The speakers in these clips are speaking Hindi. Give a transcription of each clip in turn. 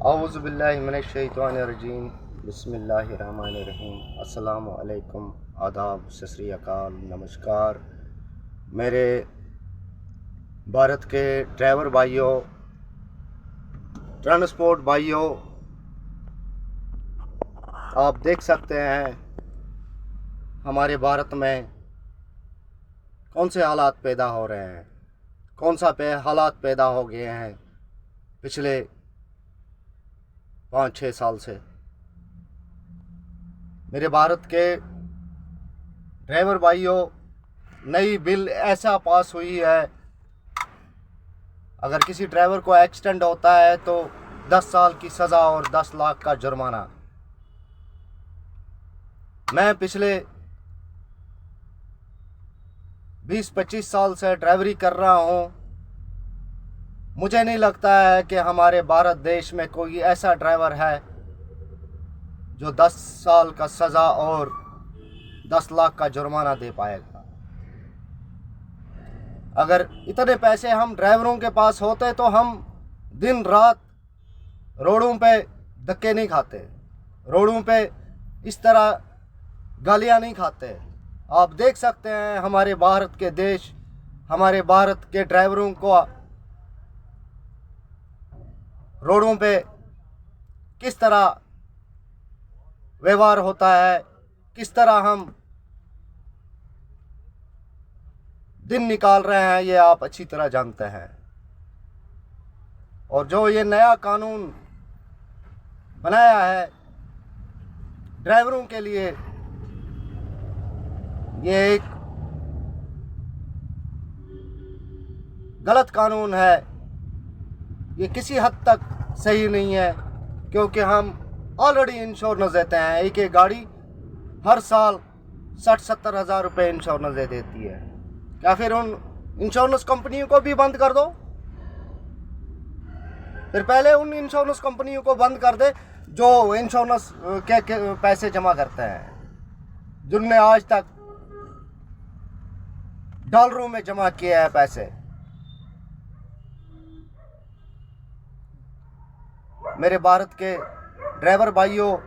औज़ुबिल्लाहिमिनश्शैतानिर्रजीम बिस्मिल्लाहिर्रहमानिर्रहीम अस्सलामु अलैकुम आदाब सत श्री अकाल नमस्कार। मेरे भारत के ड्राइवर भाइयों, ट्रांसपोर्ट भाइयों, आप देख सकते हैं हमारे भारत में कौन से हालात पैदा हो रहे हैं, कौन सा हालात पैदा हो गए हैं पिछले 5-6 साल से। मेरे भारत के ड्राइवर भाइयों, नई बिल ऐसा पास हुई है, अगर किसी ड्राइवर को एक्सीडेंट होता है तो 10 साल की सज़ा और 10 लाख का जुर्माना। मैं पिछले 20-25 साल से ड्राइवरी कर रहा हूँ। मुझे नहीं लगता है कि हमारे भारत देश में कोई ऐसा ड्राइवर है जो 10 साल का सज़ा और 10 लाख का जुर्माना दे पाएगा। अगर इतने पैसे हम ड्राइवरों के पास होते तो हम दिन रात रोडों पे धक्के नहीं खाते, रोडों पे इस तरह गालियां नहीं खाते। आप देख सकते हैं हमारे भारत के देश, हमारे भारत के ड्राइवरों को रोडों पे किस तरह व्यवहार होता है, किस तरह हम दिन निकाल रहे हैं, ये आप अच्छी तरह जानते हैं। और जो ये नया कानून बनाया है ड्राइवरों के लिए, ये एक गलत कानून है। ये किसी हद तक सही नहीं है, क्योंकि हम ऑलरेडी इंश्योरेंस देते हैं। एक गाड़ी हर साल 60-70 हज़ार रुपये इंश्योरेंस दे देती है। क्या फिर उन इंश्योरेंस कंपनियों को भी बंद कर दो? फिर पहले उन इंश्योरेंस कंपनियों को बंद कर दे जो इंश्योरेंस के पैसे जमा करते हैं, जिनने आज तक डॉलरों में जमा किया है पैसे। मेरे भारत के ड्राइवर भाइयों,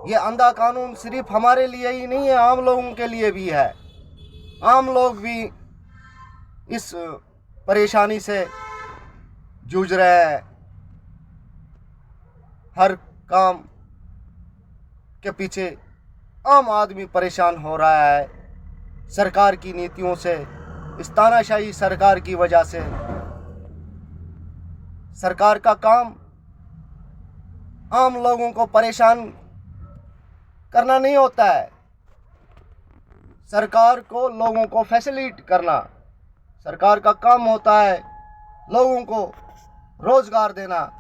ये अंधा कानून सिर्फ हमारे लिए ही नहीं है, आम लोगों के लिए भी है। आम लोग भी इस परेशानी से जूझ रहे हैं। हर काम के पीछे आम आदमी परेशान हो रहा है, सरकार की नीतियों से, इस तानाशाही सरकार की वजह से। सरकार का काम आम लोगों को परेशान करना नहीं होता है, सरकार को लोगों को फैसिलिटेट करना। सरकार का काम होता है लोगों को रोजगार देना,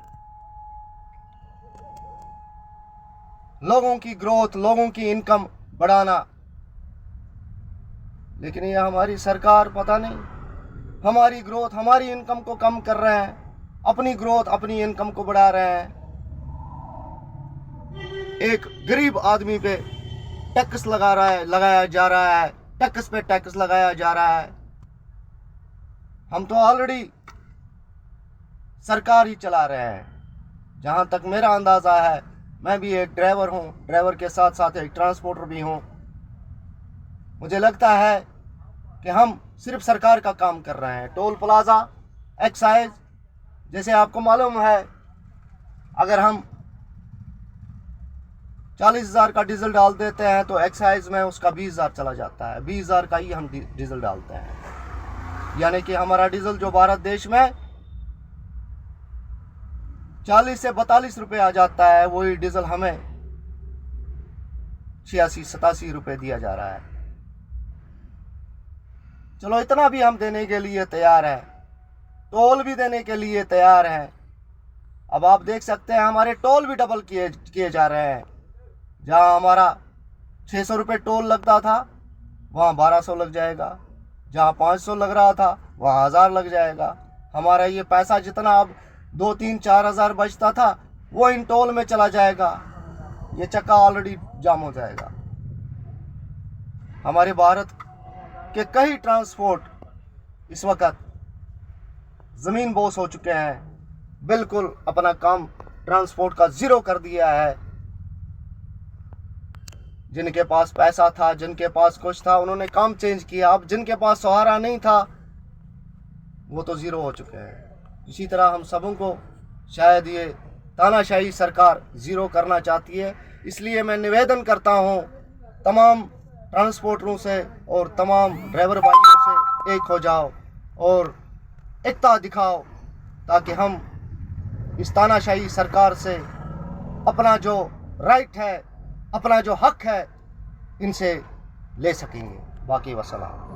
लोगों की ग्रोथ, लोगों की इनकम बढ़ाना। लेकिन ये हमारी सरकार पता नहीं हमारी ग्रोथ, हमारी इनकम को कम कर रहे हैं, अपनी ग्रोथ, अपनी इनकम को बढ़ा रहे हैं। एक गरीब आदमी पे टैक्स लगाया जा रहा है, टैक्स पे टैक्स लगाया जा रहा है। हम तो ऑलरेडी सरकार ही चला रहे हैं। जहाँ तक मेरा अंदाज़ा है, मैं भी एक ड्राइवर हूँ, ड्राइवर के साथ साथ एक ट्रांसपोर्टर भी हूँ। मुझे लगता है कि हम सिर्फ सरकार का काम कर रहे हैं। टोल प्लाज़ा, एक्साइज, जैसे आपको मालूम है, अगर हम 40,000 का डीजल डाल देते हैं तो एक्साइज में उसका 20,000 चला जाता है। 20,000 का ही हम डीजल डालते हैं, यानी कि हमारा डीजल जो भारत देश में 40 से 42 रुपये आ जाता है, वही डीजल हमें 86-87 रुपये दिया जा रहा है। चलो, इतना भी हम देने के लिए तैयार हैं, टोल भी देने के लिए तैयार हैं। अब आप देख सकते हैं हमारे टोल भी डबल किए जा रहे हैं। जहाँ हमारा 600 रुपये टोल लगता था, वहाँ 1200 लग जाएगा। जहाँ 500 लग रहा था, वहाँ 1000 लग जाएगा। हमारा ये पैसा जितना अब 2-3-4 हज़ार बचता था, वो इन टोल में चला जाएगा। ये चक्का ऑलरेडी जाम हो जाएगा। हमारे भारत के कई ट्रांसपोर्ट इस वक्त ज़मीन बोस हो चुके हैं, बिल्कुल अपना काम ट्रांसपोर्ट का ज़ीरो कर दिया है। जिनके पास पैसा था, जिनके पास कुछ था, उन्होंने काम चेंज किया। अब जिनके पास सहारा नहीं था वो तो ज़ीरो हो चुके हैं। इसी तरह हम सबों को शायद ये तानाशाही सरकार ज़ीरो करना चाहती है। इसलिए मैं निवेदन करता हूँ तमाम ट्रांसपोर्टरों से और तमाम ड्राइवर भाइयों से, एक हो जाओ और एकता दिखाओ, ताकि हम इस तानाशाही सरकार से अपना जो राइट है, अपना जो हक है, इनसे ले सकेंगे। बाकी वसलाम।